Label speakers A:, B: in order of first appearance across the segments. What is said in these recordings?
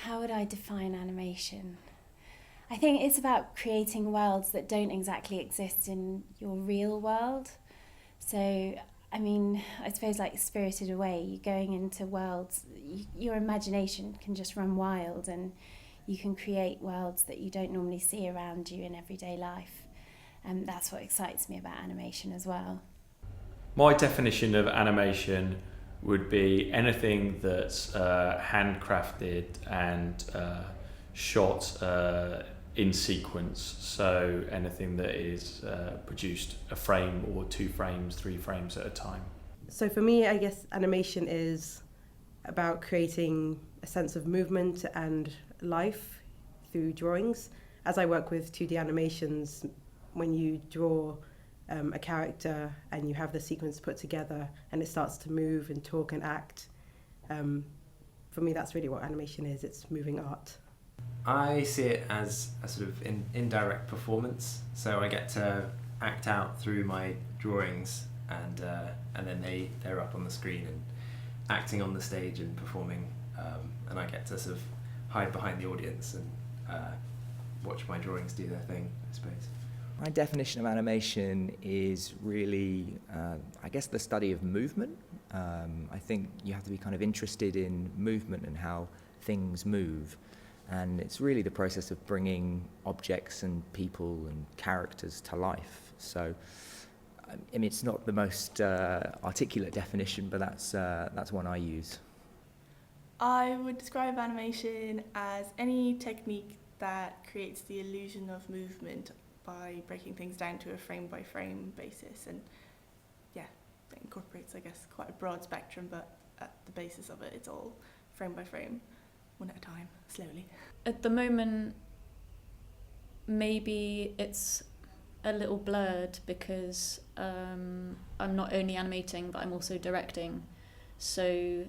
A: How would I define animation? I think it's about creating worlds that don't exactly exist in your real world. So, I mean, I suppose like Spirited Away, you're going into worlds, your imagination can just run wild, and you can create worlds that you don't normally see around you in everyday life. And that's what excites me about animation as well.
B: My definition of animation would be anything that's handcrafted and shot in sequence. So anything that is produced a frame or 2 frames, 3 frames at a time.
C: So for me, I guess animation is about creating a sense of movement and life through drawings. As I work with 2D animations, when you draw a character and you have the sequence put together and it starts to move and talk and act, for me that's really what animation is. It's moving art.
D: I see it as a sort of indirect performance, so I get to act out through my drawings, and then they're up on the screen and acting on the stage and performing, and I get to sort of hide behind the audience and watch my drawings do their thing, I suppose.
E: My definition of animation is really, I guess, the study of movement. I think you have to be kind of interested in movement and how things move. And it's really the process of bringing objects and people and characters to life. So, I mean, it's not the most articulate definition, but that's one I use.
F: I would describe animation as any technique that creates the illusion of movement by breaking things down to a frame-by-frame basis. And yeah, it incorporates, I guess, quite a broad spectrum, but at the basis of it, it's all frame-by-frame. One at a time, slowly.
G: At the moment, maybe it's a little blurred because I'm not only animating, but I'm also directing. So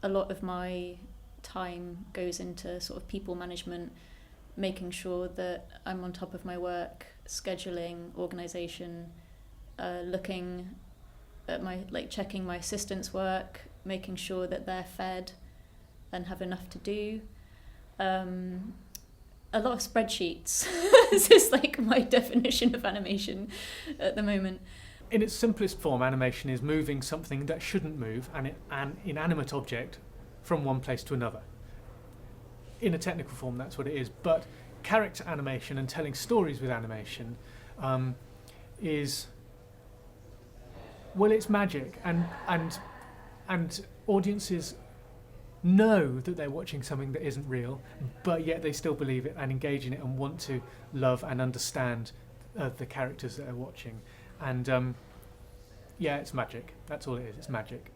G: a lot of my time goes into sort of people management, making sure that I'm on top of my work, scheduling, organisation, looking at checking my assistants' work, making sure that they're fed and have enough to do. A lot of spreadsheets. This is like my definition of animation at the moment.
H: In its simplest form, animation is moving something that shouldn't move, an inanimate object, from one place to another. In a technical form, that's what it is. But character animation and telling stories with animation is, well, it's magic, and audiences know that they're watching something that isn't real, but yet they still believe it and engage in it and want to love and understand the characters that they're watching. And yeah, it's magic. That's all it is. It's magic.